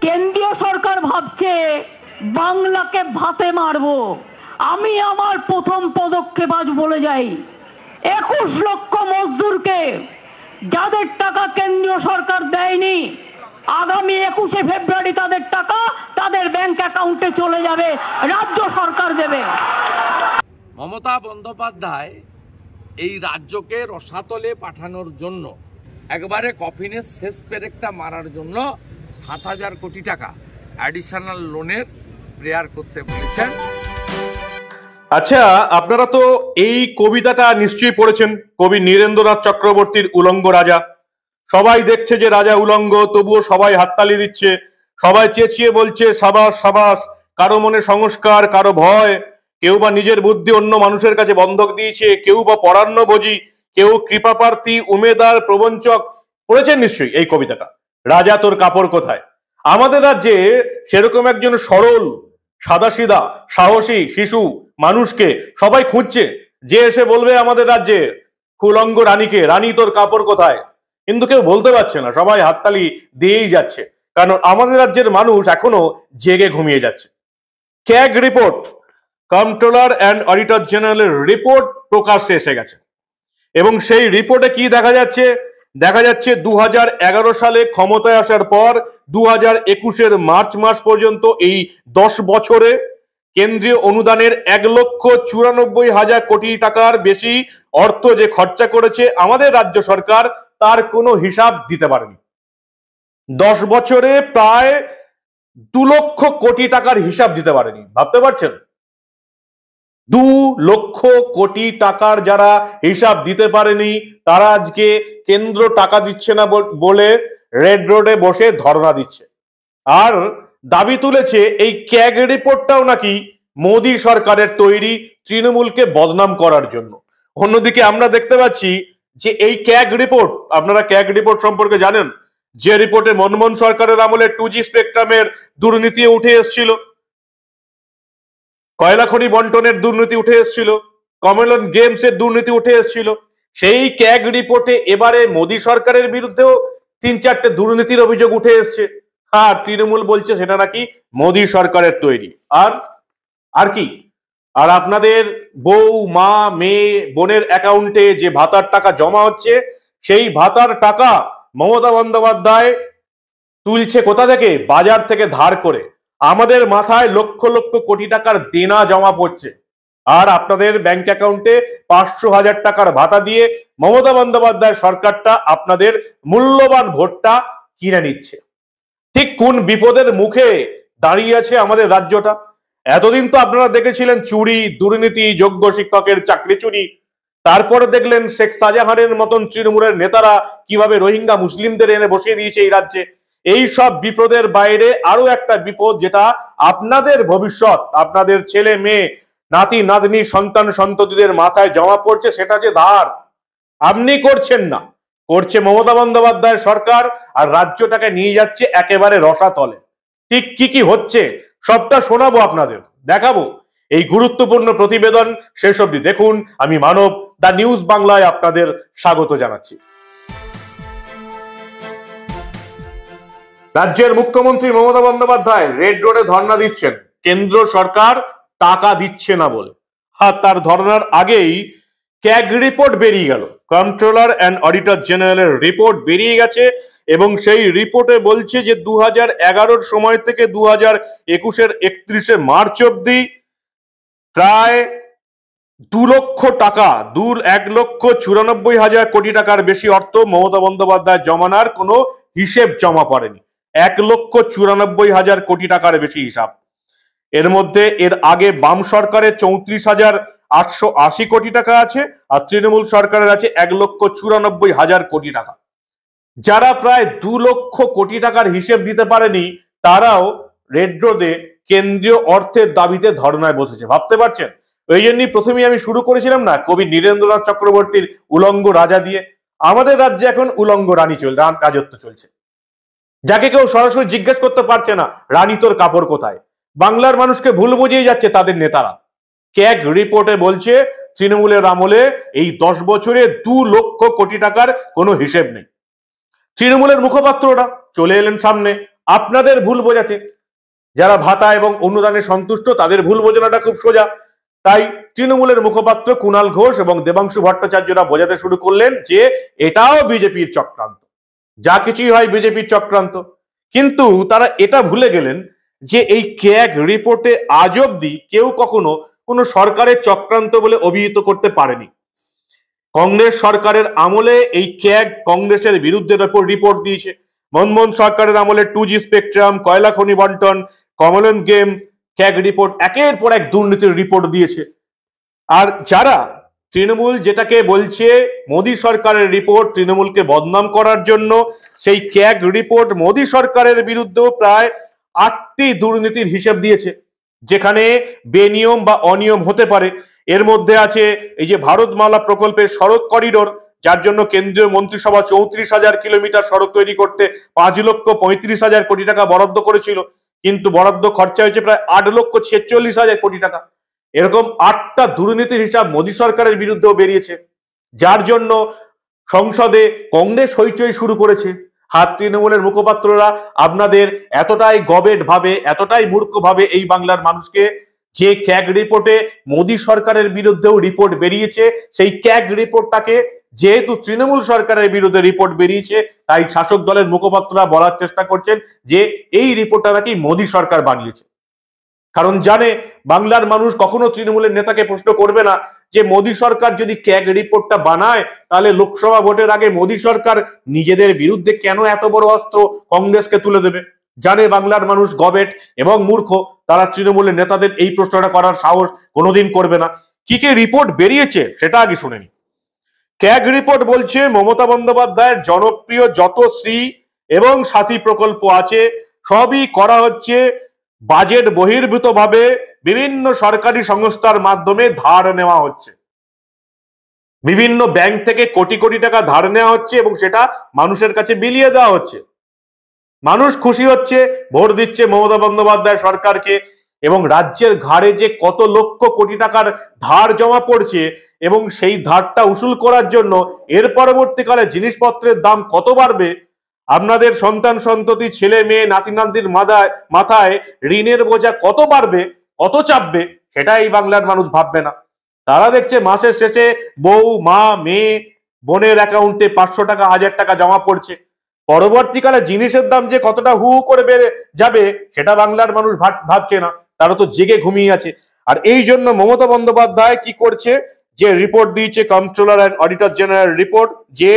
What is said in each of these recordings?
কেন্দ্রীয় সরকার ভাবছে বাংলাকে ভাতে মারবো। আমি আমার প্রথম পদক্ষেপ আজ বলে যাই, 21 লক্ষ মজদুরকে যাদের টাকা কেন্দ্রীয় সরকার দেয়নি, আগামী 21শে ফেব্রুয়ারি তাদের টাকা তাদের ব্যাংক অ্যাকাউন্টে চলে যাবে, রাজ্য সরকার দেবে। মমতা বন্দ্যোপাধ্যায় এই রাজ্যকে রসাতলে পাঠানোর জন্য, একবারে কফিনের শেষ পেরেকটা মারার জন্য 7,000 কোটি টাকা অ্যাডিশনাল লোনের প্রেয়ার করতে বলেছেন। আচ্ছা, আপনারা তো এই কবিতাটা নিশ্চয়ই পড়েছেন, কবি নীরেন্দ্রনাথ চক্রবর্তীর উলঙ্গ রাজা। সবাই দেখছে যে রাজা উলঙ্গ, তবুও সবাই হাততালি দিচ্ছে, সবাই চেঁচিয়ে বলছে সাবাস সাবাস। কারো মনে সংস্কার, কারো ভয়, কেউ বা নিজের বুদ্ধি অন্য মানুষের কাছে বন্ধক দিয়েছে, কেউ বা পরান্নভোজী, কেউ কৃপাপ্রার্থী, উমেদার, প্রবঞ্চক। পড়েছেন নিশ্চয়ই এই কবিতাটা, রাজা তোর কাপড় কোথায়। আমাদের রাজ্যে সেরকম একজন সরল, সাদাসিধা, সাহসী শিশু মানুষকে সবাই খুঁজছে, যে এসে বলবে আমাদের রাজ্যে উলঙ্গ রানীকে, রানী তোর কাপড় কোথায়। কিন্তু কেউ বলতে পারছে না, সবাই হাততালি দিয়েই যাচ্ছে, কারণ আমাদের রাজ্যের মানুষ এখনো জেগে ঘুমিয়ে যাচ্ছে। CAG report, controller and auditor জেনারেলের রিপোর্ট প্রকাশ্যে এসে গেছে, এবং সেই রিপোর্টে কি দেখা যাচ্ছে? দেখা যাচ্ছে 2011 সালে ক্ষমতায় আসার পর 2021-এর মার্চ মাস পর্যন্ত এই 10 বছরে কেন্দ্রীয় অনুদানের 1,94,000 কোটি টাকার বেশি অর্থ যে খরচা করেছে আমাদের রাজ্য সরকার, তার কোনো হিসাব দিতে পারেনি। 10 বছরে প্রায় 2 লক্ষ কোটি টাকার হিসাব দিতে পারেনি। ভাবতে পারছেন? 2 লক্ষ কোটি টাকার যারা হিসাব দিতে পারেনি, তারা আজকে কেন্দ্র টাকা দিচ্ছে না বলে রেড রোডে বসে ধর্ণা দিচ্ছে, আর দাবি তুলেছে এই ক্যাগ রিপোর্টটাও নাকি মোদী সরকারের তৈরি, তৃণমূলকে বদনাম করার জন্য। অন্যদিকে আমরা দেখতে পাচ্ছি যে এই ক্যাগ রিপোর্ট, আপনারা ক্যাগ রিপোর্ট সম্পর্কে জানেন, যে রিপোর্টে মনমোহন সরকারের আমলে 2G স্পেকট্রামের দুর্নীতি উঠে এসেছিল, কয়লা খনি বন্টনের দুর্নীতি উঠে এসেছিল, কমনওয়েলথ গেমস এর দুর্নীতি উঠে এসেছিল। সেই ক্যাগ রিপোর্টে এবারে মোদী সরকারের বিরুদ্ধেও 3-4টে দুর্নীতির অভিযোগ উঠে এসছে, আর তৃণমূল বলছে সেটা নাকি মোদী সরকারের তৈরি। আর কি, আর আপনাদের বউ, মা, মেয়ে, বোনের অ্যাকাউন্টে যে ভাতার টাকা জমা হচ্ছে, সেই ভাতার টাকা মমতা বন্দ্যোপাধ্যায় তুলছে কোথা থেকে? বাজার থেকে ধার করে। আমাদের মাথায় লক্ষ লক্ষ কোটি টাকার দেনা জমা পড়ছে, আর আপনাদের ব্যাংক অ্যাকাউন্টে 500,000 টাকার ভাতা দিয়ে মমতা বন্দ্যোপাধ্যায় সরকারটা আপনাদের মূল্যবান ভোটটা কিনে নিচ্ছে। ঠিক কোন বিপদের মুখে দাঁড়িয়ে আছে আমাদের রাজ্যটা। এতদিন তো আপনারা দেখেছিলেন চুরি, দুর্নীতি, যোগ্য শিক্ষকের চাকরি চুরি, তারপরে দেখলেন শেখ শাহজাহানের মতন তৃণমূলের নেতারা কিভাবে রোহিঙ্গা মুসলিমদের এনে বসিয়ে দিয়েছে এই রাজ্যে। এই সব বিপদের বাইরে আরো একটা বিপদ, যেটা আপনাদের ভবিষ্যৎ, আপনাদের ছেলে মেয়ে, নাতি নাতনি, সন্তান সন্ততিদের মাথায় জমা পড়ছে, সেটা যে ধার। আপনি করছেন না, করছে মমতা বন্দ্যোপাধ্যায় সরকার, আর রাজ্যটাকে নিয়ে যাচ্ছে একেবারে রসাতলে। ঠিক কি কি হচ্ছে সবটা শোনাবো আপনাদের, দেখাবো। এই গুরুত্বপূর্ণ প্রতিবেদন শেষ অবধি দেখুন। আমি মানব, দা নিউজ বাংলায় আপনাদের স্বাগত জানাচ্ছি। রাজ্যের মুখ্যমন্ত্রী মমতা বন্দ্যোপাধ্যায় রেড রোডে ধর্ণা দিচ্ছেন কেন্দ্র সরকার টাকা দিচ্ছে না বলে। আর তার ধর্ণার আগেই ক্যাগ রিপোর্ট বেরিয়ে গেল, কন্ট্রোলার অ্যান্ড অডিটর জেনারেলের রিপোর্ট বেরিয়ে গেছে, এবং সেই রিপোর্টে বলছে যে 2011-র সময় থেকে 2021-এর 31শে মার্চ অব্দি প্রায় 2 লক্ষ টাকা, 1,94,000 কোটি টাকার বেশি অর্থ মমতা বন্দ্যোপাধ্যায় জমানার কোনো হিসেব জমা পড়েনি। 1,94,000 কোটি টাকার বেশি হিসাব। এর মধ্যে এর আগে বাম সরকারের 34,880 কোটি টাকা আছে, আর তৃণমূল সরকারের আছে 1,94,000 কোটি টাকা। যারা প্রায় 2 লক্ষ কোটি টাকার হিসেব দিতে পারেনি, তারাও রেড রোডে কেন্দ্রীয় অর্থের দাবিতে ধর্ণায় বসেছে। ভাবতে পারছেন? ওই জন্যই প্রথমেই আমি শুরু করেছিলাম না কবি নীরেন্দ্রনাথ চক্রবর্তীর উলঙ্গ রাজা দিয়ে। আমাদের রাজ্যে এখন উলঙ্গ রাজত্ব চলছে, যাকে কেউ সরাসরি জিজ্ঞেস করতে পারছে না রানী তোর কাপড় কোথায়। বাংলার মানুষকে ভুল বুঝিয়ে যাচ্ছে তাদের নেতারা। ক্যাগ রিপোর্টে বলছে তৃণমূলের আমলে এই 10 বছরে 2 লক্ষ কোটি টাকার কোনো হিসেব নেই। তৃণমূলের মুখপাত্ররা চলে এলেন সামনে, আপনাদের ভুল বোঝাতে। যারা ভাতা এবং অনুদানে সন্তুষ্ট তাদের ভুল বোঝানোটা খুব সোজা। তাই তৃণমূলের মুখপাত্র কুণাল ঘোষ এবং দেবাংশু ভট্টাচার্যরা বোঝাতে শুরু করলেন যে এটাও বিজেপির চক্রান্ত, যা কিছুই হয় বিজেপির চক্রান্ত। কিন্তু তারা এটা ভুলে গেলেন যে এই ক্যাগ রিপোর্টে আজ অব্দি কেউ কখনো কোনো সরকারের চক্রান্ত বলে অভিহিত করতে পারেনি। কংগ্রেস সরকারের আমলে এই ক্যাগ কংগ্রেসের বিরুদ্ধে রিপোর্ট দিয়েছে। মনমোহন সরকারের আমলে 2G স্পেকট্রাম, কয়লা খনি বন্টন, কমনওয়েলথ গেম, ক্যাগ রিপোর্ট একের পর এক দুর্নীতির রিপোর্ট দিয়েছে। আর যারা তৃণমূল যেটাকে বলছে মোদী সরকারের রিপোর্ট তৃণমূলকে বদনাম করার জন্য, সেই ক্যাগ রিপোর্ট মোদী সরকারের বিরুদ্ধেও প্রায় 8টি দুর্নীতির হিসেব দিয়েছে, যেখানে বেনিয়ম বা অনিয়ম হতে পারে। এর মধ্যে আছে এই যে ভারতমালা প্রকল্পের সড়ক করিডোর, যার জন্য কেন্দ্রীয় মন্ত্রিসভা 34,000 কিলোমিটার সড়ক তৈরি করতে 5,35,000 কোটি টাকা বরাদ্দ করেছিল, কিন্তু বরাদ্দ খরচা হয়েছে প্রায় 8,46,000 কোটি টাকা। এরকম 8টা দুর্নীতির হিসাব মোদী সরকারের বিরুদ্ধেও বেরিয়েছে, যার জন্য সংসদে কংগ্রেস হইচই শুরু করেছে। হাত তৃণমূলের মুখপাত্ররা আপনাদের এতটাই গবেট ভাবে, এতটাই মূর্খ ভাবে এই বাংলার মানুষকে, যে ক্যাগ রিপোর্টে মোদী সরকারের বিরুদ্ধেও রিপোর্ট বেরিয়েছে, সেই ক্যাগ রিপোর্টটাকে যেহেতু তৃণমূল সরকারের বিরুদ্ধে রিপোর্ট বেরিয়েছে, তাই শাসক দলের মুখপাত্ররা বলার চেষ্টা করছেন যে এই রিপোর্টটা নাকি মোদী সরকার বানিয়েছে। কারণ জানে বাংলার মানুষ কখনো তৃণমূলের নেতাকে প্রশ্ন করবে না যে মোদী সরকার যদি ক্যাগ রিপোর্টটা বানায় তাহলে লোকসভা ভোটের আগে মোদী সরকার নিজেদের বিরুদ্ধে কেন এত বড় অস্ত্র কংগ্রেসকে তুলে দেবে। জানে বাংলার মানুষ গবেট এবং মূর্খ, তারা তৃণমূলের নেতাদের এই প্রশ্নটা করার সাহস কোনোদিন করবে না। কি কি রিপোর্ট বেরিয়েছে সেটা আগে শুনে নি। ক্যাগ রিপোর্ট বলছে মমতা বন্দ্যোপাধ্যায়ের জনপ্রিয় যত শ্রী এবং সাথী প্রকল্প আছে সবই করা হচ্ছে বাজেট বহির্ভূত ভাবে, বিভিন্ন সরকারি সংস্থার মাধ্যমে ধার নেওয়া হচ্ছে, বিভিন্ন ব্যাংক থেকে কোটি কোটি টাকা ধার নেওয়া হচ্ছে এবং সেটা মানুষের কাছে বিলিয়ে দেওয়া হচ্ছে। মানুষ খুশি হচ্ছে, ভোট দিচ্ছে মমতা বন্দ্যোপাধ্যায় সরকারকে, এবং রাজ্যের ঘাড়ে যে কত লক্ষ কোটি টাকার ধার জমা পড়ছে এবং সেই ধারটা উসুল করার জন্য এর পরবর্তীকালে জিনিসপত্রের দাম কত বাড়বে, আপনাদের সন্তান সন্ততি ছেলে মেয়ে নাতি নাতির মাথায় ঋণের বোঝা কত বাড়বে, কত চাপবে, সেটা এই বাংলার মানুষ ভাববে না। তারা দেখছে মাসের শেষে বউ, মা, মেয়ে, বোনের অ্যাকাউন্টে 500 টাকা, 1000 টাকা জমা পড়ছে। পরবর্তীকালে জিনিসের দাম যে কতটা হু করে বেড়ে যাবে সেটা বাংলার মানুষ ভাবছে না, তারা তো জেগে ঘুমিয়ে আছে। আর এই জন্য মমতা বন্দ্যোপাধ্যায় কি করছে, যে রিপোর্ট দিয়েছে controller and auditor general report, যে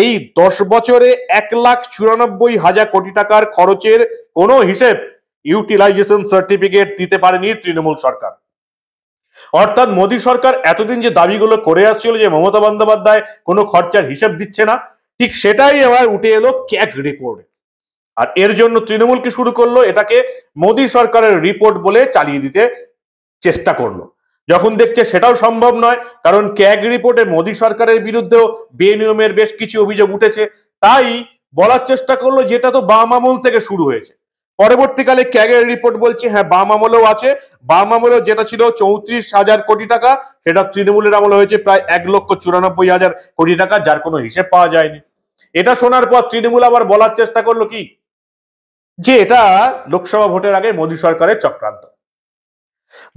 এই 10 বছরে 1,94,000 কোটি টাকার খরচের কোনো হিসেব, ইউটিলাইজেশন সার্টিফিকেট দিতে পারেনি তৃণমূল সরকার। অর্থাৎ মোদী সরকার এতদিন যে দাবিগুলো করে আসছিল যে মমতা বন্দ্যোপাধ্যায় কোনো খরচার হিসেব দিচ্ছে না, ঠিক সেটাই এবার উঠে এলো ক্যাগ রিপোর্ট। আর এর জন্য তৃণমূল কি শুরু করলো, এটাকে মোদী সরকারের রিপোর্ট বলে চালিয়ে দিতে চেষ্টা করলো। যখন দেখছে সেটাও সম্ভব নয়, কারণ ক্যাগ রিপোর্টে মোদী সরকারের বিরুদ্ধেও বেনিয়মের বেশ কিছু অভিযোগ উঠেছে, তাই বলার চেষ্টা করলো যেটা তো বাম আমল থেকে শুরু হয়েছে। পরবর্তীকালে ক্যাগের রিপোর্ট বলছে হ্যাঁ বাম আমলেও আছে, বাম আমলেও যেটা ছিল 34,000 কোটি টাকা, সেটা তৃণমূলের আমলে হয়েছে প্রায় 1,94,000 কোটি টাকা, যার কোনো হিসেব পাওয়া যায়নি। এটা শোনার পর তৃণমূল আবার বলার চেষ্টা করলো কি, যে এটা লোকসভা ভোটের আগে মোদী সরকারের চক্রান্ত।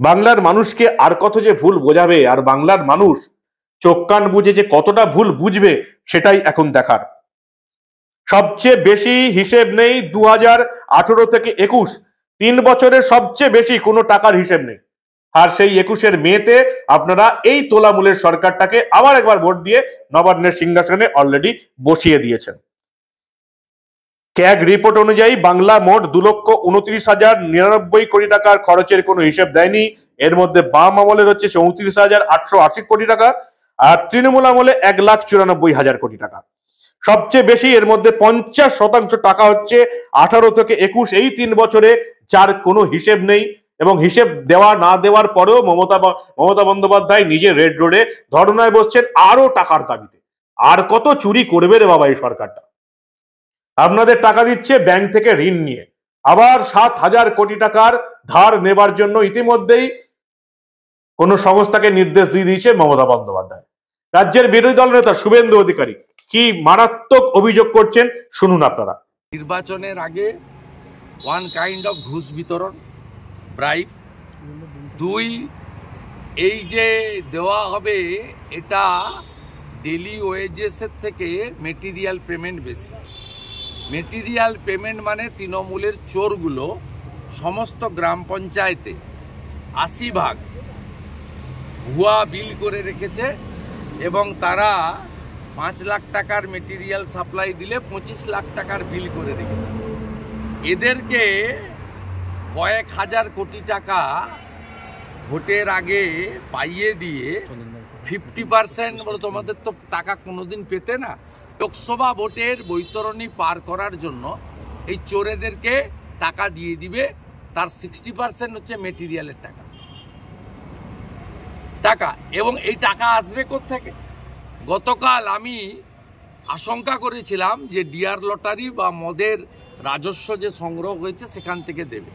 বাংলার মানুষকে আর কত যে ভুল বোঝাবে, আর বাংলার মানুষ চোখ কান বুঝে যে কতটা ভুল বুঝবে সেটাই এখন দেখার। সবচেয়ে বেশি হিসেব নেই 2018 থেকে 21, 3 বছরের সবচেয়ে বেশি কোনো টাকার হিসেব নেই। আর সেই 21-এর মেতে আপনারা এই তোলামূলের সরকারটাকে আবার একবার ভোট দিয়ে নবান্নের সিংহাসনে অলরেডি বসিয়ে দিয়েছেন। ক্যাগ রিপোর্ট অনুযায়ী বাংলা মোট 2,29,099 কোটি টাকার খরচের কোনো হিসেব দেয়নি। এর মধ্যে বাম আমলের হচ্ছে 34,880 কোটি টাকা, আর তৃণমূল আমলে 1,94,000 কোটি টাকা। সবচেয়ে বেশি এর মধ্যে 50% টাকা হচ্ছে 18 থেকে 21 এই 3 বছরে, যার কোনো হিসেব নেই। এবং হিসেব দেওয়া না দেওয়ার পরেও মমতা বন্দ্যোপাধ্যায় নিজে রেড রোডে ধর্নায় বসছেন আরো টাকার দাবিতে। আর কত চুরি করবে রে বাবা এই সরকারটা। আপনাদের টাকা দিচ্ছে ব্যাংক থেকে ঋণ নিয়ে, আবার 7,000 কোটি টাকার ধার নেবার জন্য ইতিমধ্যেই কোন সংস্থাকে নির্দেশ দিয়ে দিয়েছে মমতা বন্দ্যোপাধ্যায়। রাজ্যের বিরোধী দল নেতা শুভেন্দু অধিকারী কি মারাত্মক অভিযোগ করছেন শুনুন আপনারা। নির্বাচনের আগে ওয়ান কাইন্ড অফ ঘুষ বিতরণ, ব্রাইব। 2, এই যে দেওয়া হবে এটা ডেলি ওয়েজেসের থেকে মেটেরিয়াল পেমেন্ট বেশি। মেটেরিয়াল পেমেন্ট মানে তৃণমূলের চোরগুলো সমস্ত গ্রাম পঞ্চায়েতে 80% ভুয়া বিল করে রেখেছে এবং তারা 5 লাখ টাকার মেটেরিয়াল সাপ্লাই দিলে 25 লাখ টাকার বিল করে রেখেছে। এদেরকে কয়েক হাজার কোটি টাকা ভোটের আগে পাইয়ে দিয়ে 50% বলে তোমাদের তো টাকা কোনোদিন পেতে না, লোকসভা ভোটের বৈতরণী পার করার জন্য এই চোরেদেরকে টাকা দিয়ে দিবে। তার 60% হচ্ছে মেটেরিয়ালের টাকা এবং এই টাকা আসবে কোত্থেকে? গতকাল আমি আশঙ্কা করেছিলাম যে ডিআর লটারি বা মদের রাজস্ব যে সংগ্রহ হয়েছে সেখান থেকে দেবে,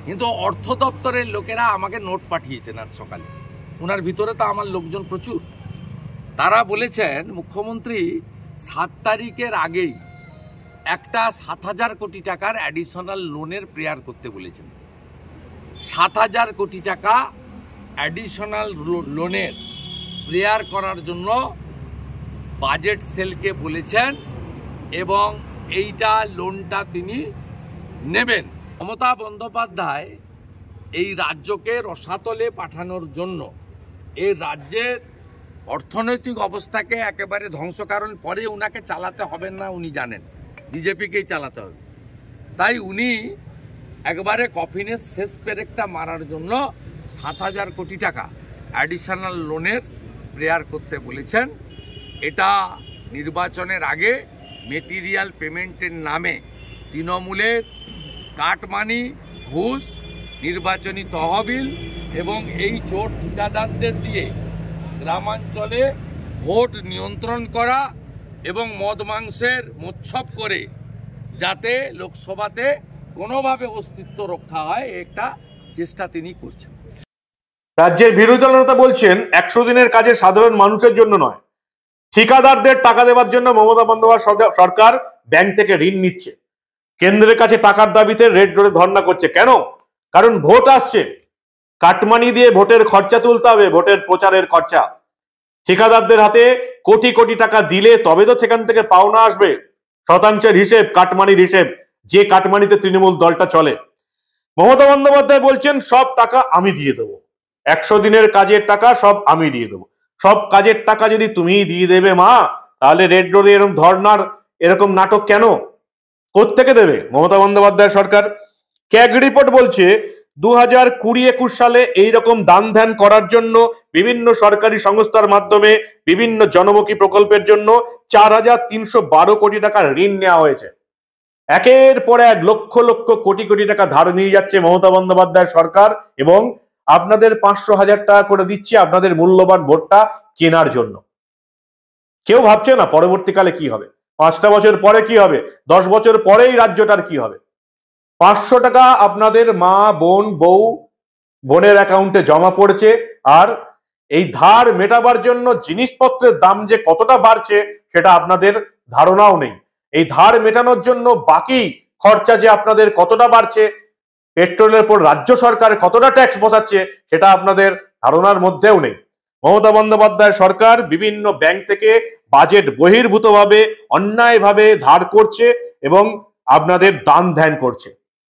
কিন্তু অর্থ দপ্তরের লোকেরা আমাকে নোট পাঠিয়েছেন আজ সকালে। ওনার ভিতরে তো আমার লোকজন প্রচুর। তারা বলেছেন মুখ্যমন্ত্রী 7 তারিখের আগেই একটা 7,000 কোটি টাকার অ্যাডিশনাল লোনের প্রেয়ার করতে বলেছেন। 7,000 কোটি টাকা অ্যাডিশনাল লোনের প্রেয়ার করার জন্য বাজেট সেলকে বলেছেন এবং এইটা লোনটা তিনি নেবেন। মমতা বন্দ্যোপাধ্যায় এই রাজ্যকে রসাতলে পাঠানোর জন্য এই রাজ্যের অর্থনৈতিক অবস্থাকে একেবারে ধ্বংস, কারণ পরে উনাকে চালাতে হবে না, উনি জানেন বিজেপিকেই চালাতে হবে। তাই উনি একবারে কফিনের শেষ পেরেকটা মারার জন্য 7,000 কোটি টাকা অ্যাডিশনাল লোনের প্রেয়ার করতে বলেছেন। এটা নির্বাচনের আগে মেটেরিয়াল পেমেন্টের নামে তৃণমূলের কাটমানি, ঘুষ, নির্বাচনী তহবিল এবং এই চোর ঠিকাদারদের দিয়ে গ্রামাঞ্চলে ভোট নিয়ন্ত্রণ করা এবং মদ মাংসের মোচ্ছব করে যাতে লোকসভাতে কোনোভাবে অস্তিত্ব রক্ষা হয় একটা চেষ্টা তিনি করছেন। রাজ্যের বিরোধী দলনেতা বলছেন 100 দিনের কাজে সাধারণ মানুষের জন্য নয়, ঠিকাদারদের টাকা দেওয়ার জন্য মমতা বন্দ্যোপাধ্যায় সরকার ব্যাংক থেকে ঋণ নিচ্ছে, কেন্দ্রের কাছে টাকার দাবিতে রেড রোডে ধর্ণা করছে। কেন? কারণ ভোট আসছে, কাটমানি দিয়ে ভোটের খরচা তুলতে হবে, ভোটের প্রচারের খরচা। ঠিকাদারদের হাতে কোটি কোটি টাকা দিলে তবে তো সেখান থেকে পাওনা আসবে, শতাংশের হিসেব, কাটমানির হিসেব, যে কাটমানিতে তৃণমূল দলটা চলে। মমতা বন্দ্যোপাধ্যায় বলছেন সব টাকা আমি দিয়ে দেবো, 100 দিনের কাজের টাকা সব আমি দিয়ে দেবো। সব কাজের টাকা যদি তুমিই দিয়ে দেবে মা, তাহলে রেড রোডে এরকম ধর্নার এরকম নাটক কেন? কোত্থেকে দেবে মমতা বন্দ্যোপাধ্যায় সরকার? ক্যাগ রিপোর্ট বলছে 2020-21 সালে এইরকম দান ধ্যান করার জন্য বিভিন্ন সরকারি সংস্থার মাধ্যমে বিভিন্ন জনমুখী প্রকল্পের জন্য 4,312 কোটি টাকা ঋণ নেওয়া হয়েছে। একের পর এক লক্ষ লক্ষ কোটি কোটি টাকা ধার নিয়ে যাচ্ছে মমতা বন্দ্যোপাধ্যায় সরকার এবং আপনাদের 500,000 টাকা করে দিচ্ছে আপনাদের মূল্যবান ভোটটা কেনার জন্য। কেউ ভাবছে না পরবর্তীকালে কি হবে, 5টা বছর পরে কি হবে, 10 বছর পরেই রাজ্যটার কি হবে। 500 টাকা আপনাদের মা, বোন, বউ, বোনের অ্যাকাউন্টে জমা পড়েছে, আর এই ধার মেটাবার জন্য জিনিসপত্রের দাম যে কতটা বাড়ছে সেটা আপনাদের ধারণাও নেই। এই ধার মেটানোর জন্য বাকি খরচা যে আপনাদের কতটা বাড়ছে, পেট্রোলের উপর রাজ্য সরকার কতটা ট্যাক্স বসাচ্ছে সেটা আপনাদের ধারণার মধ্যেও নেই। মমতা বন্দ্যোপাধ্যায় সরকার বিভিন্ন ব্যাংক থেকে বাজেট বহির্ভূতভাবে অন্যায়ভাবে ধার করছে এবং আপনাদের দান ধ্যান করছে,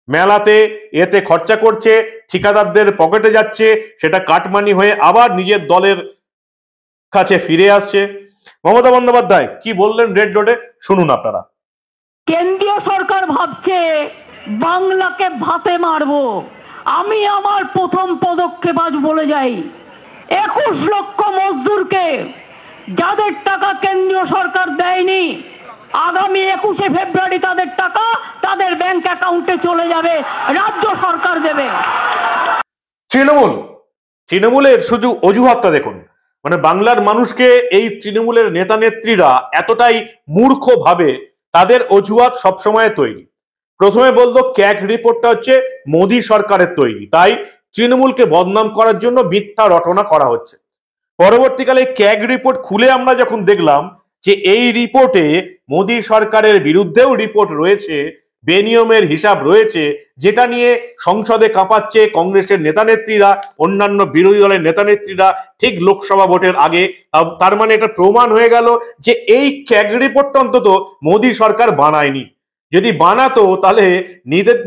মেলাতে এতে খরচা করছে, ঠিকাদারদের পকেটে যাচ্ছে, সেটা কাটমানি হয়ে আবার নিজের দলের কাছে ফিরে আসছে। মমতা বন্দ্যোপাধ্যায় কি বললেন রেড রোডে, শুনুন আপনারা। কেন্দ্রীয় সরকার ভাবছে বাংলাকে ভাতে মারবো। আমি আমার প্রথম পদক্ষেপ আজ বলে যাই, 21 লক্ষ মজদুরকে যাদের টাকা কেন্দ্রীয় সরকার দেয়নি, আগামী 21শে ফেব্রুয়ারি তাদের টাকা তাদের ব্যাংক অ্যাকাউন্টে চলে যাবে, রাজ্য সরকার দেবে। তৃণমূলের শুধু অজুহাতটা দেখুন, মানে বাংলার মানুষকে এই তৃণমূলের নেতা নেত্রীরা এতটাই মূর্খ ভাবে তাদের অজুহাত সবসময় তৈরি। প্রথমে বলতো ক্যাগ রিপোর্টটা হচ্ছে মোদী সরকারের তৈরি, তাই তৃণমূলকে বদনাম করার জন্য মিথ্যা রটনা করা হচ্ছে। পরবর্তীকালে ক্যাগ রিপোর্ট খুলে আমরা যখন দেখলাম যে এই রিপোর্টে মোদী সরকারের বিরুদ্ধেও রিপোর্ট রয়েছে, বেনিয়মের হিসাব রয়েছে, যেটা নিয়ে সংসদে কাঁপাচ্ছে কংগ্রেসের নেতানেত্রীরা, অন্যান্য বিরোধী দলের নেতানেত্রীরা ঠিক লোকসভা ভোটের আগে। তার মানে এটা প্রমাণ হয়ে গেল যে এই ক্যাগ রিপোর্টটা অন্তত মোদী সরকার বানায়নি। যদি বানাতো তাহলে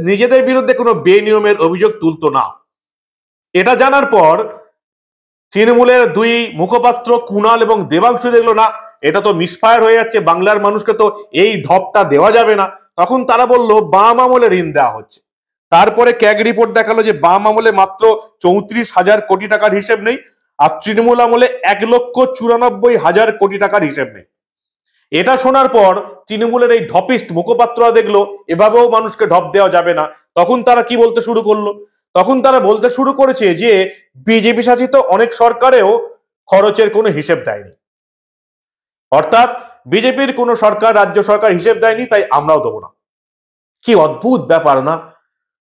নিজেদের বিরুদ্ধে কোনো বেনিয়মের অভিযোগ তুলতো না। এটা জানার পর তৃণমূলের দুই মুখপাত্র কুণাল এবং দেবাংশু দেখলো না এটা তো মিসফায়ার হয়ে যাচ্ছে, বাংলার মানুষকে তো এই ঢপটা দেওয়া যাবে না। তখন তারা বলল বাম আমলে ঋণ দেওয়া হচ্ছে। তারপরে ক্যাগ রিপোর্ট দেখালো যে বাম আমলে মাত্র 34,000 কোটি টাকার হিসেব নেই, আর তৃণমূল আমলে 1,94,000 কোটি টাকার হিসেব নেই। এটা শোনার পর তৃণমূলের এই ঢপিস্ট মুখপাত্ররা দেখলো এভাবেও মানুষকে ঢপ দেওয়া যাবে না। তখন তারা কি বলতে শুরু করলো? তখন তারা বলতে শুরু করেছে যে বিজেপি শাসিত অনেক সরকারেও খরচের কোনো হিসেব দেয়নি, অর্থাৎ বিজেপির কোনো সরকার, রাজ্য সরকার হিসেব দেয়নি, তাই আমরাও দেবো না। কি অদ্ভুত ব্যাপার না?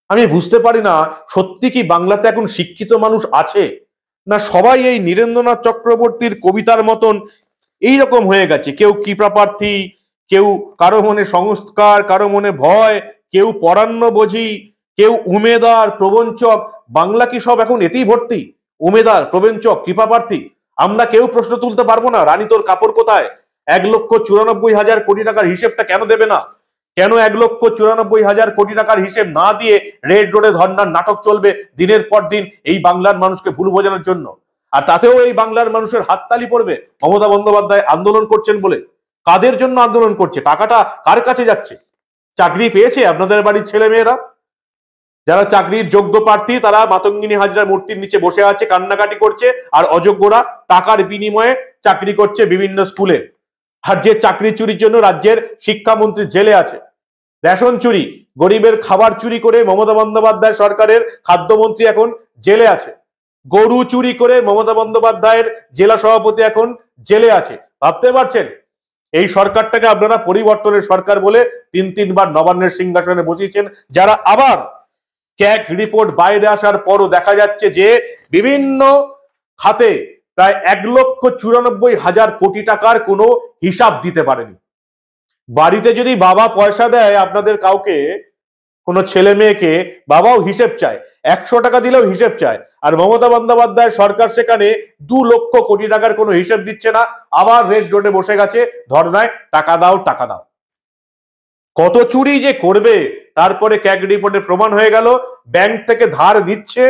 আমি বুঝতে পারি না সত্যি কি বাংলাতে এখন শিক্ষিত মানুষ আছে, না সবাই এই নীরেন্দ্রনাথ চক্রবর্তীর কবিতার মতন এইরকম হয়ে গেছে। কেউ কৃপাপ্রার্থী, কেউ কারো মনে সংস্কার, কারো মনে ভয়, কেউ পরান্নবোঝী, কেউ উমেদার, প্রবঞ্চক। বাংলা কি সব এখন এতেই ভর্তি? উমেদার, প্রবঞ্চক, কৃপাপ্রার্থী। আমরা কেউ প্রশ্ন তুলতে পারবো না রানী তোর কাপড় কোথায়? 1,94,000 কোটি টাকার হিসেবটা কেন দেবে না? কেন 1,94,000 কোটি টাকার হিসেব না দিয়ে রেড রোডে ধর্নার নাটক চলবে দিনের পর দিন এই বাংলার মানুষকে ভুল বোঝানোর জন্য? আর তাতেও এই বাংলার মানুষের হাততালি পড়বে মমতা বন্দ্যোপাধ্যায় আন্দোলন করছেন বলে। কাদের জন্য আন্দোলন করছে? টাকাটা কার কাছে যাচ্ছে? চাকরি পেয়েছে আপনাদের বাড়ির ছেলে মেয়েরা? যারা চাকরির যোগ্য প্রার্থী তারা মাতঙ্গিনী হাজরার মূর্তির নিচে বসে আছে, কান্নাকাটি করছে, আর অযোগ্যরা টাকার বিনিময়ে চাকরি করছে বিভিন্ন স্কুলে। আর যে চাকরি চুরির জন্য রাজ্যের শিক্ষামন্ত্রী জেলে আছে, রেশন চুরি, গরিবের খাবার চুরি করে মমতা বন্দ্যোপাধ্যায় সরকারের খাদ্যমন্ত্রী এখন জেলে আছে। গরু চুরি করে মমতা বন্দ্যোপাধ্যায়ের জেলা সভাপতি এখন জেলে আছে। ভাবতে পারছেন? এই সরকারটাকে আপনারা পরিবর্তনের সরকার বলে তিনবার নবান্নের সিংহাসনে বসিয়েছেন, যারা আবার ক্যাগ রিপোর্ট বাইরে আসার পরও দেখা যাচ্ছে যে বিভিন্ন খাতে প্রায় 1,94,000 কোটি টাকার কোনো হিসাব দিতে পারেনি। বাড়িতে যদি বাবা পয়সা দেয় আপনাদের কাউকে, কোনো ছেলে মেয়েকে, বাবাও হিসেব চায়, 100 টাকা দিলেও হিসেব চায়। আর মমতা বন্দ্যোপাধ্যায় সরকার সেখানে 2 লক্ষ কোটি টাকার কোনো হিসেব দিচ্ছে না, আবার রেড রোডে বসে গেছে ধর্নায়, টাকা দাও টাকা দাও। কত চুরি যে করবে। তারপরে ক্যাগ রিপোর্টে প্রমাণ হয়ে গেল ব্যাংক থেকে ধার নিচ্ছে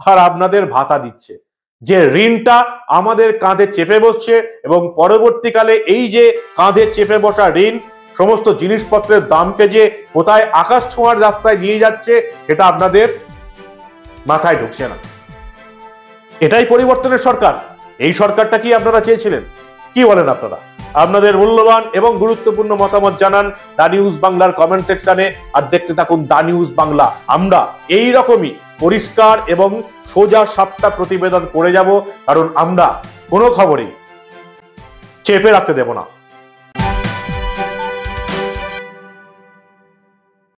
আর আপনাদের ভাতা দিচ্ছে, যে ঋণটা আমাদের কাঁধে চেপে বসছে। এবং পরবর্তীকালে এই যে কাঁধে চেপে বসা ঋণ সমস্ত জিনিসপত্রের দামকে যে কোথায় আকাশ ছোঁয়ার রাস্তায় নিয়ে যাচ্ছে সেটা আপনাদের মাথায় ঢুকছে না। এটাই পরিবর্তনের সরকার। এই সরকারটা কি আপনারা চেয়েছিলেন? কি বলেন আপনারা? আপনাদের মূল্যবান এবং গুরুত্বপূর্ণ মতামত জানান দা নিউজ বাংলার কমেন্ট সেকশনে। আর দেখতে থাকুন দা নিউজ বাংলা। আমরা এই রকমই পরিষ্কার এবং সোজা সাপটা প্রতিবেদন করে যাব, কারণ আমরা কোনো খবরই চেপে রাখতে দেব না।